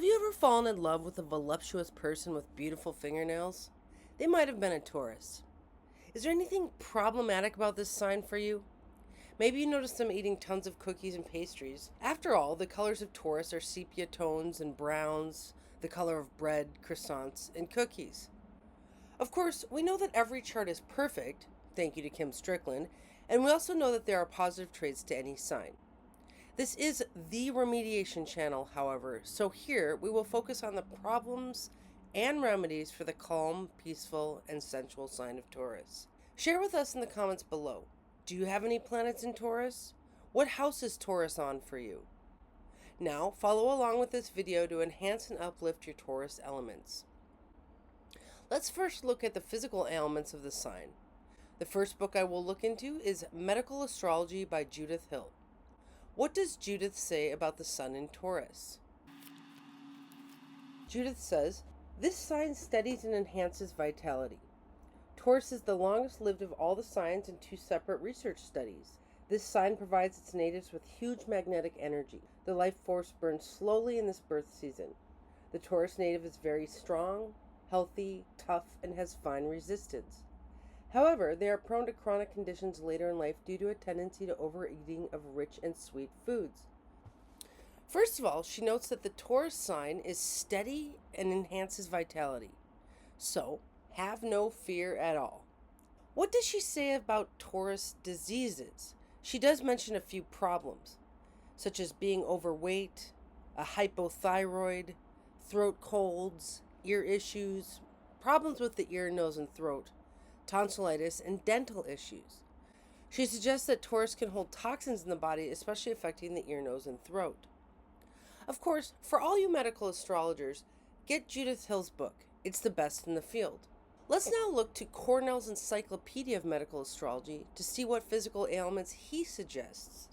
you ever fallen in love with a voluptuous person with beautiful fingernails? They might have been a Taurus. Is there anything problematic about this sign for you? Maybe you notice them eating tons of cookies and pastries. After all, the colors of Taurus are sepia tones and browns, the color of bread, croissants, and cookies. Of course, we know that every chart is perfect, thank you to Kim Strickland, and we also know that there are positive traits to any sign. This is the Remediation channel, however, so here we will focus on the problems and remedies for the calm, peaceful, and sensual sign of Taurus. Share with us in the comments below. Do you have any planets in Taurus? What house is Taurus on for you? Now, follow along with this video to enhance and uplift your Taurus elements. Let's first look at the physical ailments of the sign. The first book I will look into is Medical Astrology by Judith Hill. What does Judith say about the sun in Taurus? Judith says, this sign steadies and enhances vitality. Taurus is the longest lived of all the signs in 2 separate research studies. This sign provides its natives with huge magnetic energy. The life force burns slowly in this birth season. The Taurus native is very strong, healthy, tough, and has fine resistance. However, they are prone to chronic conditions later in life due to a tendency to overeating of rich and sweet foods. First of all, she notes that the Taurus sign is steady and enhances vitality. So, have no fear at all. What does she say about Taurus diseases? She does mention a few problems, such as being overweight, a hypothyroid, throat colds, ear issues, problems with the ear, nose, and throat, tonsillitis, and dental issues. She suggests that Taurus can hold toxins in the body, especially affecting the ear, nose, and throat. Of course, for all you medical astrologers, get Judith Hill's book. It's the best in the field. Let's now look to Cornell's Encyclopedia of Medical Astrology to see what physical ailments he suggests.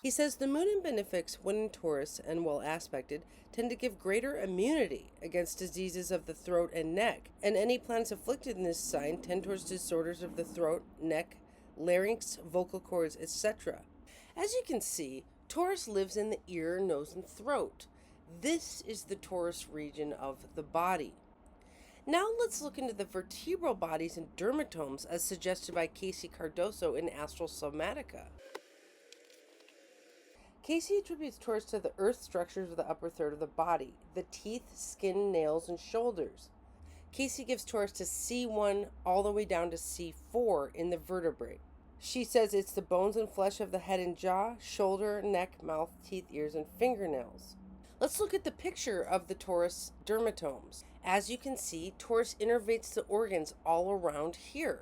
He says the moon and benefics, when in Taurus and well aspected, tend to give greater immunity against diseases of the throat and neck, and any planets afflicted in this sign tend towards disorders of the throat, neck, larynx, vocal cords, etc. As you can see, Taurus lives in the ear, nose, and throat. This is the Taurus region of the body. Now let's look into the vertebral bodies and dermatomes as suggested by Cardoso in Astral Somatica. Casey attributes Taurus to the earth structures of the upper third of the body, the teeth, skin, nails, and shoulders. Casey gives Taurus to C1 all the way down to C4 in the vertebrae. She says it's the bones and flesh of the head and jaw, shoulder, neck, mouth, teeth, ears, and fingernails. Let's look at the picture of the Taurus dermatomes. As you can see, Taurus innervates the organs all around here.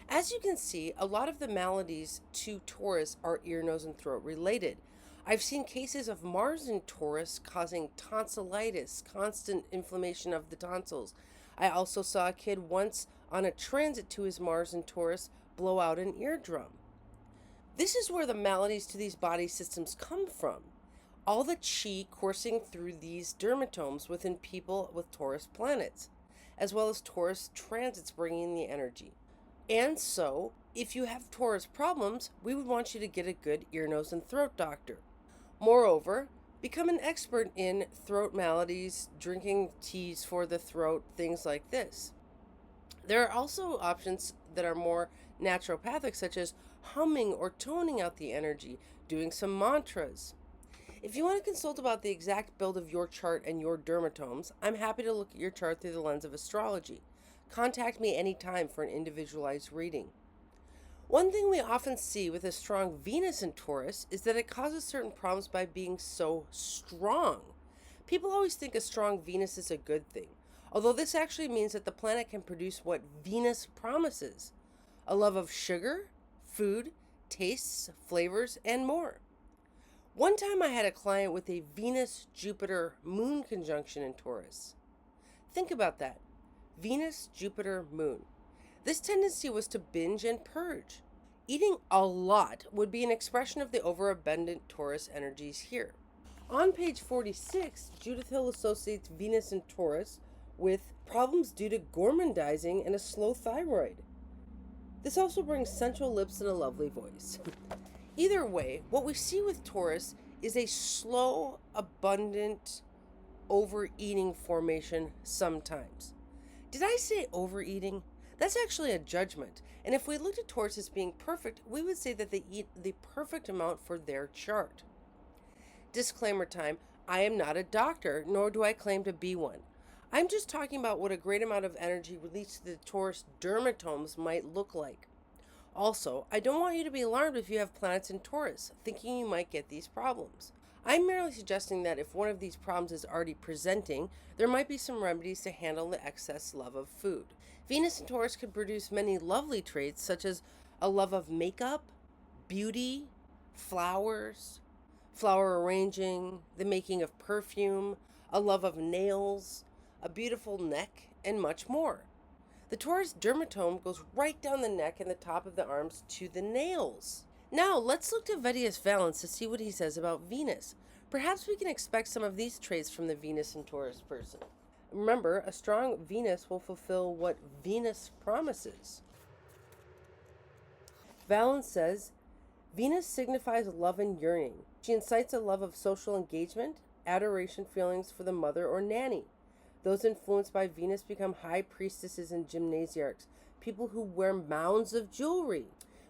As you can see, a lot of the maladies to Taurus are ear, nose, and throat related. I've seen cases of Mars in Taurus causing tonsillitis, constant inflammation of the tonsils. I also saw a kid once on a transit to his Mars in Taurus blow out an eardrum. This is where the maladies to these body systems come from. All the chi coursing through these dermatomes within people with Taurus planets, as well as Taurus transits bringing the energy. And so, if you have Taurus problems, we would want you to get a good ear, nose, and throat doctor. Moreover, become an expert in throat maladies, drinking teas for the throat, things like this. There are also options that are more naturopathic, such as humming or toning out the energy, doing some mantras. If you want to consult about the exact build of your chart and your dermatomes, I'm happy to look at your chart through the lens of astrology. Contact me anytime for an individualized reading. One thing we often see with a strong Venus in Taurus is that it causes certain problems by being so strong. People always think a strong Venus is a good thing, although this actually means that the planet can produce what Venus promises: a love of sugar, food, tastes, flavors, and more. One time I had a client with a Venus-Jupiter-Moon conjunction in Taurus. Think about that. Venus, Jupiter, Moon. This tendency was to binge and purge. Eating a lot would be an expression of the overabundant Taurus energies here. On page 46, Judith Hill associates Venus in Taurus with problems due to gormandizing and a slow thyroid. This also brings sensual lips and a lovely voice. Either way, what we see with Taurus is a slow, abundant overeating formation sometimes. Did I say overeating? That's actually a judgment. And if we looked at Taurus as being perfect, we would say that they eat the perfect amount for their chart. Disclaimer time, I am not a doctor, nor do I claim to be one. I'm just talking about what a great amount of energy released to the Taurus dermatomes might look like. Also, I don't want you to be alarmed if you have planets in Taurus, thinking you might get these problems. I'm merely suggesting that if one of these problems is already presenting, there might be some remedies to handle the excess love of food. Venus in Taurus could produce many lovely traits, such as a love of makeup, beauty, flowers, flower arranging, the making of perfume, a love of nails, a beautiful neck, and much more. The Taurus dermatome goes right down the neck and the top of the arms to the nails. Now, let's look to Vettius Valens to see what he says about Venus. Perhaps we can expect some of these traits from the Venus in Taurus person. Remember, a strong Venus will fulfill what Venus promises. Valens says, Venus signifies love and yearning. She incites a love of social engagement, adoration feelings for the mother or nanny. Those influenced by Venus become high priestesses and gymnasiarchs, people who wear mounds of jewelry.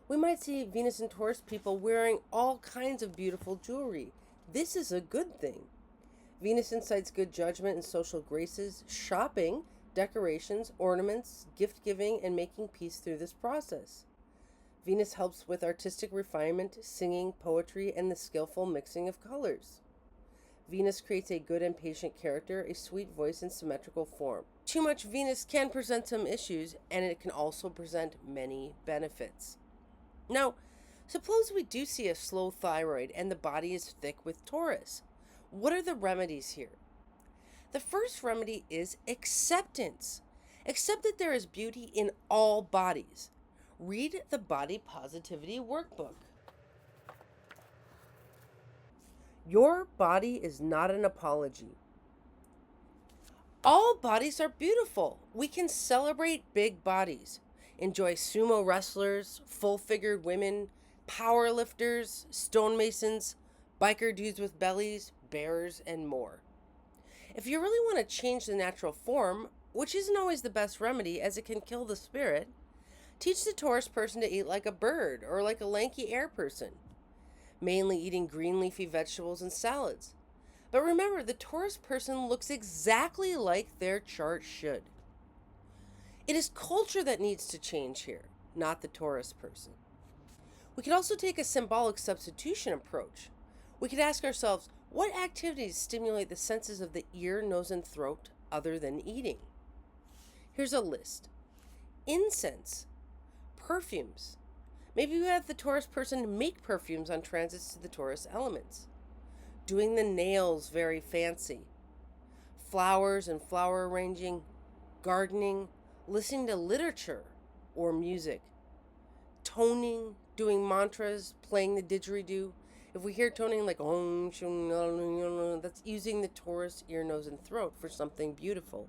We might see Venus and Taurus people wearing all kinds of beautiful jewelry. This is a good thing. Venus incites good judgment and social graces, shopping, decorations, ornaments, gift giving, and making peace through this process. Venus helps with artistic refinement, singing, poetry, and the skillful mixing of colors. Venus creates a good and patient character, a sweet voice, and symmetrical form. Too much Venus can present some issues, and it can also present many benefits. Now, suppose we do see a slow thyroid and the body is thick with Taurus. What are the remedies here? The first remedy is acceptance. Accept that there is beauty in all bodies. Read the Body Positivity Workbook. Your body is not an apology. All bodies are beautiful. We can celebrate big bodies. Enjoy sumo wrestlers, full-figured women, power lifters, stonemasons, biker dudes with bellies, bears, and more. If you really want to change the natural form, which isn't always the best remedy as it can kill the spirit, teach the Taurus person to eat like a bird or like a lanky air person, mainly eating green leafy vegetables and salads. But remember, the Taurus person looks exactly like their chart should. It is culture that needs to change here, not the Taurus person. We could also take a symbolic substitution approach. We could ask ourselves, what activities stimulate the senses of the ear, nose, and throat other than eating? Here's a list. Incense, perfumes. Maybe we have the Taurus person make perfumes on transits to the Taurus elements. Doing the nails very fancy. Flowers and flower arranging, gardening, listening to literature or music. Toning, doing mantras, playing the didgeridoo. If we hear toning like Om Shum, that's using the Taurus ear, nose, and throat for something beautiful.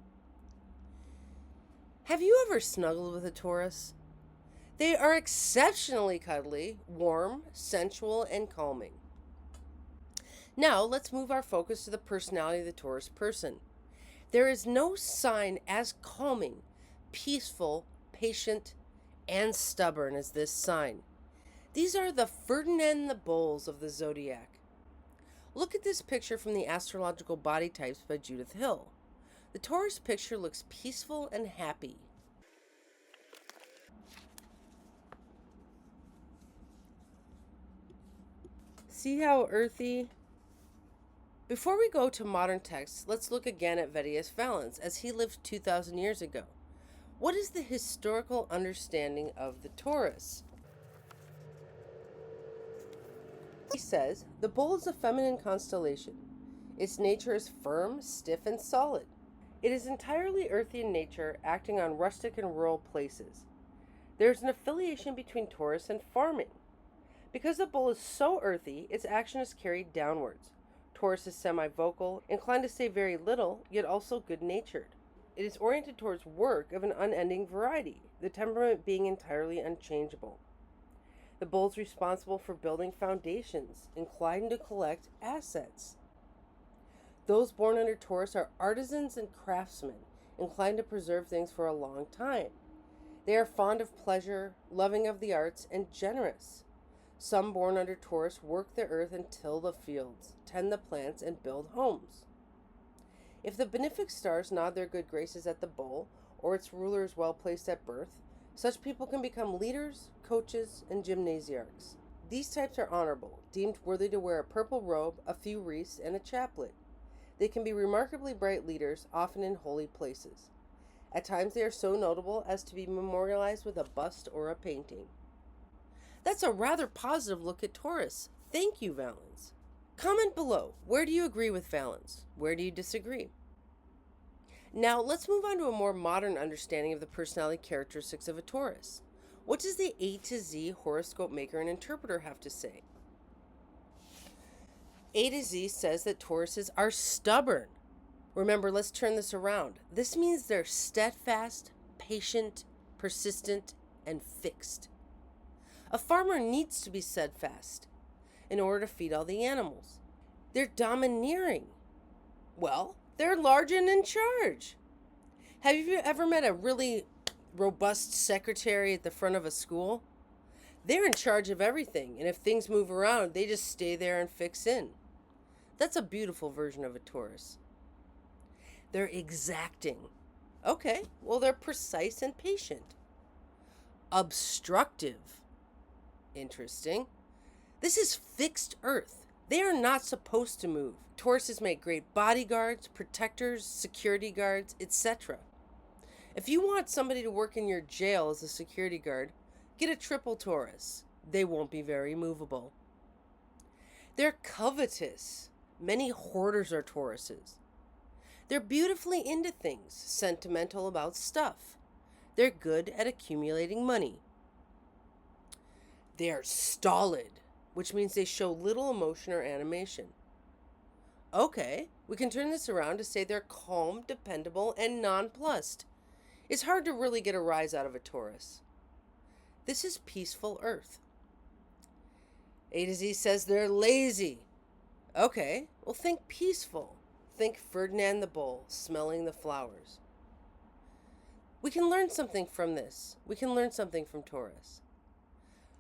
Have you ever snuggled with a Taurus? They are exceptionally cuddly, warm, sensual, and calming. Now, let's move our focus to the personality of the Taurus person. There is no sign as calming, peaceful, patient, and stubborn as this sign. These are the Ferdinand the Bulls of the zodiac. Look at this picture from the Astrological Body Types by Judith Hill. The Taurus picture looks peaceful and happy. See how earthy? Before we go to modern texts, let's look again at Vettius Valens, as he lived 2,000 years ago. What is the historical understanding of the Taurus? He says, the bull is a feminine constellation. Its nature is firm, stiff, and solid. It is entirely earthy in nature, acting on rustic and rural places. There is an affiliation between Taurus and farming. Because the bull is so earthy, its action is carried downwards. Taurus is semi-vocal, inclined to say very little, yet also good-natured. It is oriented towards work of an unending variety, the temperament being entirely unchangeable. The bull's responsible for building foundations, inclined to collect assets. Those born under Taurus are artisans and craftsmen, inclined to preserve things for a long time. They are fond of pleasure, loving of the arts, and generous. Some born under Taurus work the earth and till the fields, tend the plants, and build homes. If the benefic stars nod their good graces at the bull, or its ruler is well placed at birth, such people can become leaders, coaches, and gymnasiarchs. These types are honorable, deemed worthy to wear a purple robe, a few wreaths, and a chaplet. They can be remarkably bright leaders, often in holy places. At times they are so notable as to be memorialized with a bust or a painting. That's a rather positive look at Taurus. Thank you, Valens. Comment below. Where do you agree with Valens? Where do you disagree? Now, let's move on to a more modern understanding of the personality characteristics of a Taurus. What does the A to Z horoscope maker and interpreter have to say? A to Z says that Tauruses are stubborn. Remember, let's turn this around. This means they're steadfast, patient, persistent, and fixed. A farmer needs to be steadfast in order to feed all the animals. They're domineering. Well, they're large and in charge. Have you ever met a really robust secretary at the front of a school? They're in charge of everything, and if things move around, they just stay there and fix in. That's a beautiful version of a Taurus. They're exacting. Okay, well, they're precise and patient. Obstructive. Interesting. This is fixed earth. They are not supposed to move. Tauruses make great bodyguards, protectors, security guards, etc. If you want somebody to work in your jail as a security guard, get a triple Taurus. They won't be very movable. They're covetous. Many hoarders are Tauruses. They're beautifully into things, sentimental about stuff. They're good at accumulating money. They're stolid, which means they show little emotion or animation. Okay, we can turn this around to say they're calm, dependable, and nonplussed. It's hard to really get a rise out of a Taurus. This is peaceful earth. A to Z says they're lazy. Okay, well, think peaceful. Think Ferdinand the Bull smelling the flowers. We can learn something from this. We can learn something from Taurus.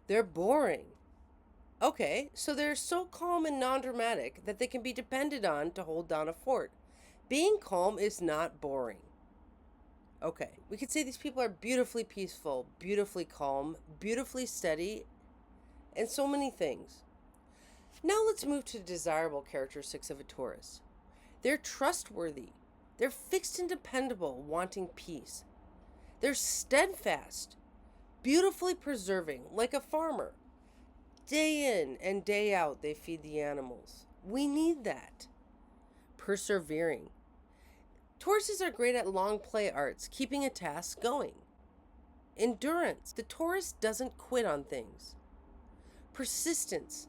They're boring. Okay, so they're so calm and non-dramatic that they can be depended on to hold down a fort. Being calm is not boring. Okay, we could say these people are beautifully peaceful, beautifully calm, beautifully steady, and so many things. Now let's move to desirable characteristics of a Taurus. They're trustworthy. They're fixed and dependable, wanting peace. They're steadfast, beautifully preserving, like a farmer. Day in and day out, they feed the animals. We need that. Persevering. Tauruses are great at long play arts, keeping a task going. Endurance. The Taurus doesn't quit on things. Persistence.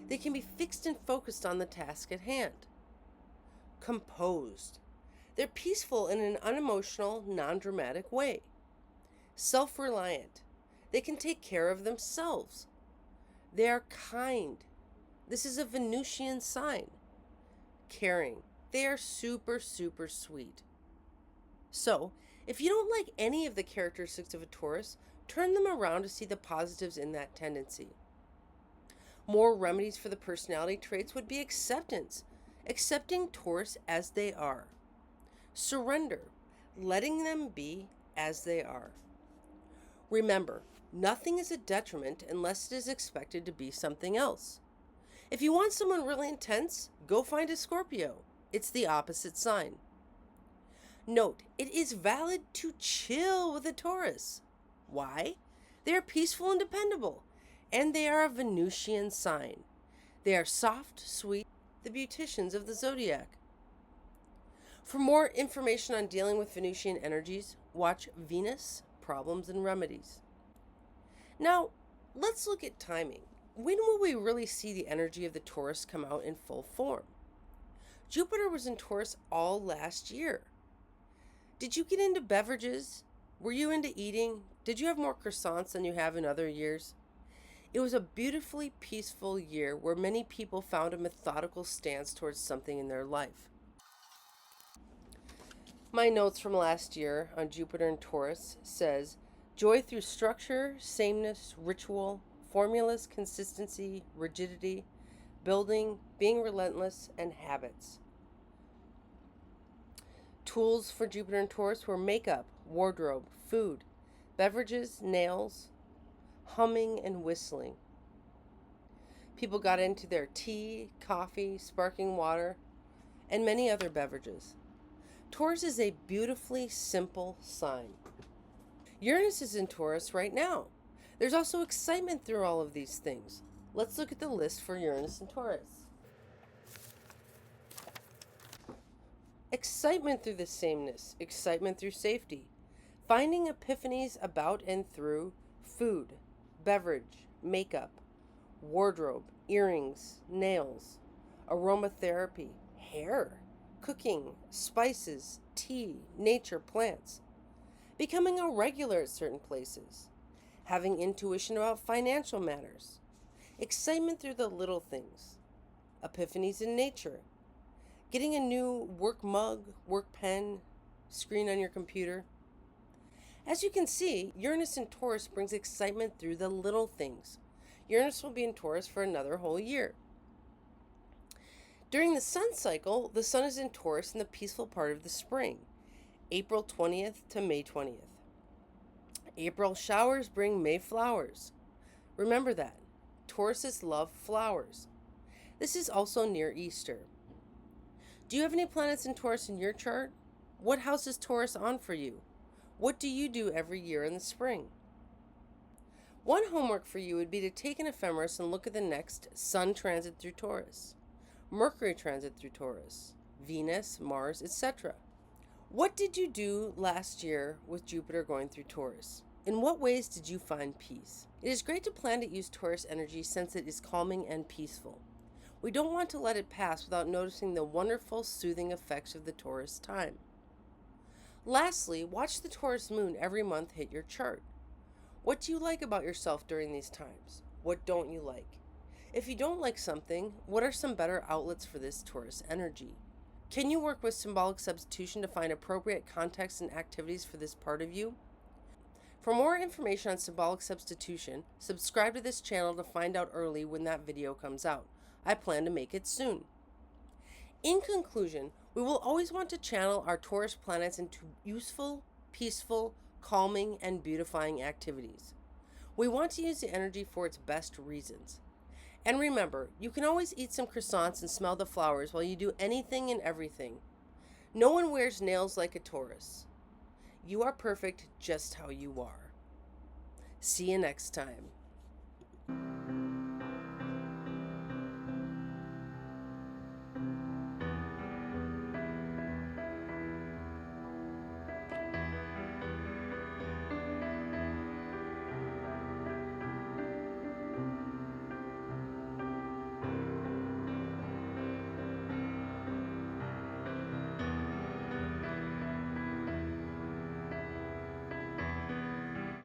They can be fixed and focused on the task at hand. Composed. They're peaceful in an unemotional, non-dramatic way. Self-reliant. They can take care of themselves. They are kind. This is a Venusian sign. Caring. They are super, super sweet. So, if you don't like any of the characteristics of a Taurus, turn them around to see the positives in that tendency. More remedies for the personality traits would be acceptance. Accepting Taurus as they are. Surrender. Letting them be as they are. Remember, nothing is a detriment unless it is expected to be something else. If you want someone really intense, go find a Scorpio. It's the opposite sign. Note, it is valid to chill with a Taurus. Why? They are peaceful and dependable, and they are a Venusian sign. They are soft, sweet, the beauticians of the zodiac. For more information on dealing with Venusian energies, watch Venus, Problems and Remedies. Now, let's look at timing. When will we really see the energy of the Taurus come out in full form? Jupiter was in Taurus all last year. Did you get into beverages? Were you into eating? Did you have more croissants than you have in other years? It was a beautifully peaceful year where many people found a methodical stance towards something in their life. My notes from last year on Jupiter and Taurus says, joy through structure, sameness, ritual, formulas, consistency, rigidity, building, being relentless, and habits. Tools for Jupiter and Taurus were makeup, wardrobe, food, beverages, nails, humming, and whistling. People got into their tea, coffee, sparkling water, and many other beverages. Taurus is a beautifully simple sign. Uranus is in Taurus right now. There's also excitement through all of these things. Let's look at the list for Uranus and Taurus. Excitement through the sameness, excitement through safety, finding epiphanies about and through food, beverage, makeup, wardrobe, earrings, nails, aromatherapy, hair, cooking, spices, tea, nature, plants, becoming a regular at certain places, having intuition about financial matters, excitement through the little things, epiphanies in nature, getting a new work mug, work pen, screen on your computer. As you can see, Uranus in Taurus brings excitement through the little things. Uranus will be in Taurus for another whole year. During the sun cycle, the sun is in Taurus in the peaceful part of the spring, April 20th to May 20th. April showers bring May flowers. Remember that. Tauruses love flowers. This is also near Easter. Do you have any planets in Taurus in your chart? What house is Taurus on for you? What do you do every year in the spring? One homework for you would be to take an ephemeris and look at the next Sun transit through Taurus, Mercury transit through Taurus, Venus, Mars, etc. What did you do last year with Jupiter going through Taurus? In what ways did you find peace? It is great to plan to use Taurus energy since it is calming and peaceful. We don't want to let it pass without noticing the wonderful, soothing effects of the Taurus time. Lastly, watch the Taurus moon every month hit your chart. What do you like about yourself during these times? What don't you like? If you don't like something, what are some better outlets for this Taurus energy? Can you work with symbolic substitution to find appropriate context and activities for this part of you? For more information on symbolic substitution, subscribe to this channel to find out early when that video comes out. I plan to make it soon. In conclusion, we will always want to channel our Taurus planets into useful, peaceful, calming, and beautifying activities. We want to use the energy for its best reasons. And remember, you can always eat some croissants and smell the flowers while you do anything and everything. No one wears nails like a Taurus. You are perfect just how you are. See you next time.